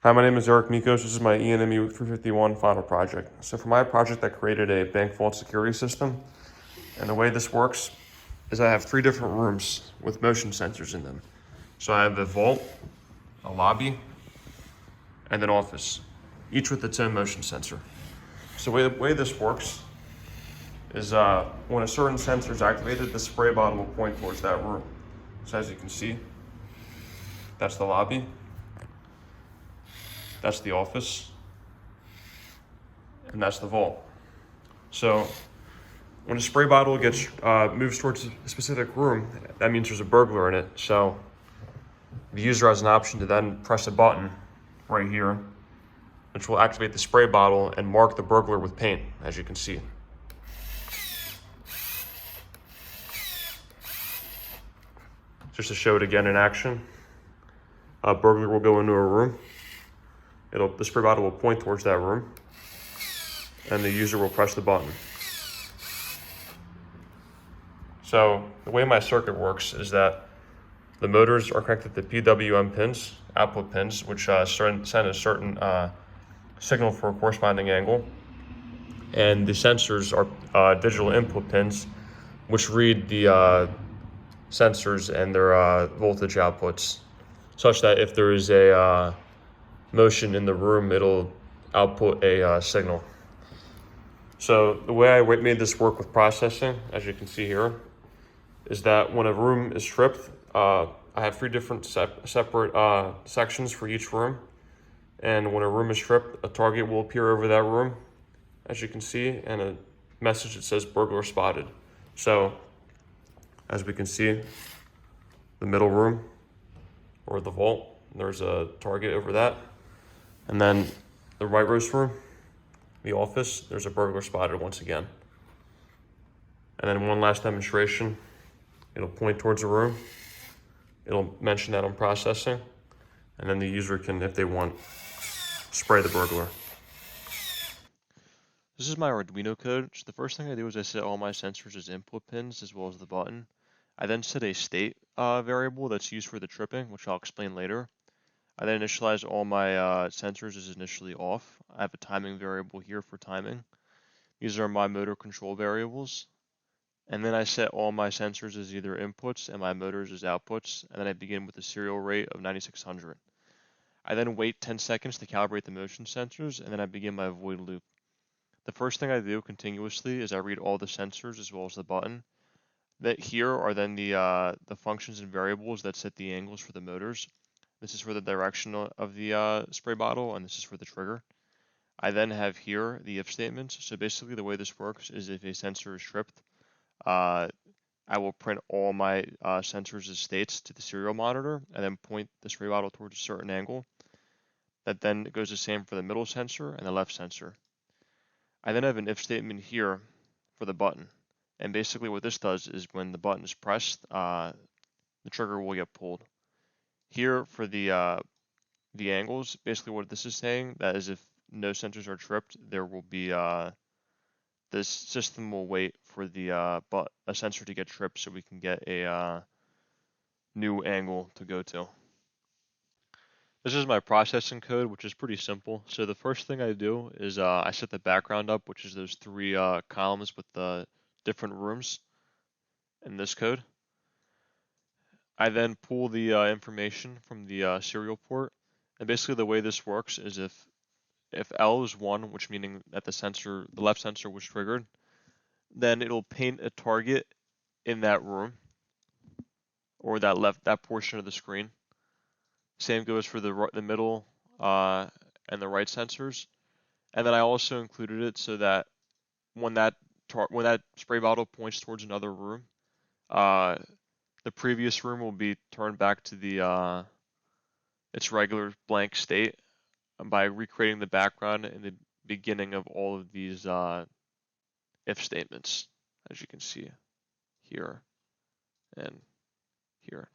Hi, my name is Michos. This is my ENME351 final project. So for my project, I created a bank vault security system. And the way this works is I have 3 different rooms with motion sensors in them. So I have a vault, a lobby, and an office, each with its own motion sensor. So the way this works is when a certain sensor is activated, the spray bottle will point towards that room. So as you can see, that's the lobby, that's the office, and that's the vault. So when a spray bottle gets moves towards a specific room, that means there's a burglar in it. So the user has an option to then press a button right here, which will activate the spray bottle and mark the burglar with paint, as you can see. Just to show it again in action, a burglar will go into a room. The spray bottle will point towards that room, and the user will press the button. So the way my circuit works is that the motors are connected to PWM pins, output pins, which send a certain signal for a corresponding angle. And the sensors are digital input pins, which read the sensors and their voltage outputs, such that if there is a motion in the room, it'll output a signal. So the way I made this work with processing, as you can see here, is that when a room is tripped, I have 3 different separate sections for each room. And when a room is tripped, a target will appear over that room, as you can see, and a message that says burglar spotted. So as we can see, the middle room or the vault, there's a target over that. And then the rightmost room, the office, there's a burglar spotted once again. And then one last demonstration, it'll point towards a room. It'll mention that I'm processing. And then the user can, if they want, spray the burglar. This is my Arduino code. So the first thing I do is I set all my sensors as input pins as well as the button. I then set a state variable that's used for the tripping, which I'll explain later. I then initialize all my sensors as initially off. I have a timing variable here for timing. These are my motor control variables. And then I set all my sensors as either inputs and my motors as outputs. And then I begin with a serial rate of 9600. I then wait 10 seconds to calibrate the motion sensors, and then I begin my void loop. The first thing I do continuously is I read all the sensors as well as the button. That here are then the functions and variables that set the angles for the motors. This is for the direction of the spray bottle, and this is for the trigger. I then have here the if statements. So basically the way this works is if a sensor is tripped, I will print all my sensors as states to the serial monitor and then point the spray bottle towards a certain angle. That then goes the same for the middle sensor and the left sensor. I then have an if statement here for the button. And basically what this does is when the button is pressed, the trigger will get pulled. Here for the angles, basically what this is saying, that is if no sensors are tripped, there will be, this system will wait for a sensor to get tripped so we can get a new angle to go to. This is my processing code, which is pretty simple. So the first thing I do is I set the background up, which is those 3 columns with the different rooms in this code. I then pull the information from the serial port. And basically the way this works is if L is 1, which meaning that the left sensor was triggered, then it'll paint a target in that room or that portion of the screen. Same goes for the middle and the right sensors. And then I also included it so that when that spray bottle points towards another room, the previous room will be turned back to its regular blank state by recreating the background in the beginning of all of these if statements, as you can see here and here.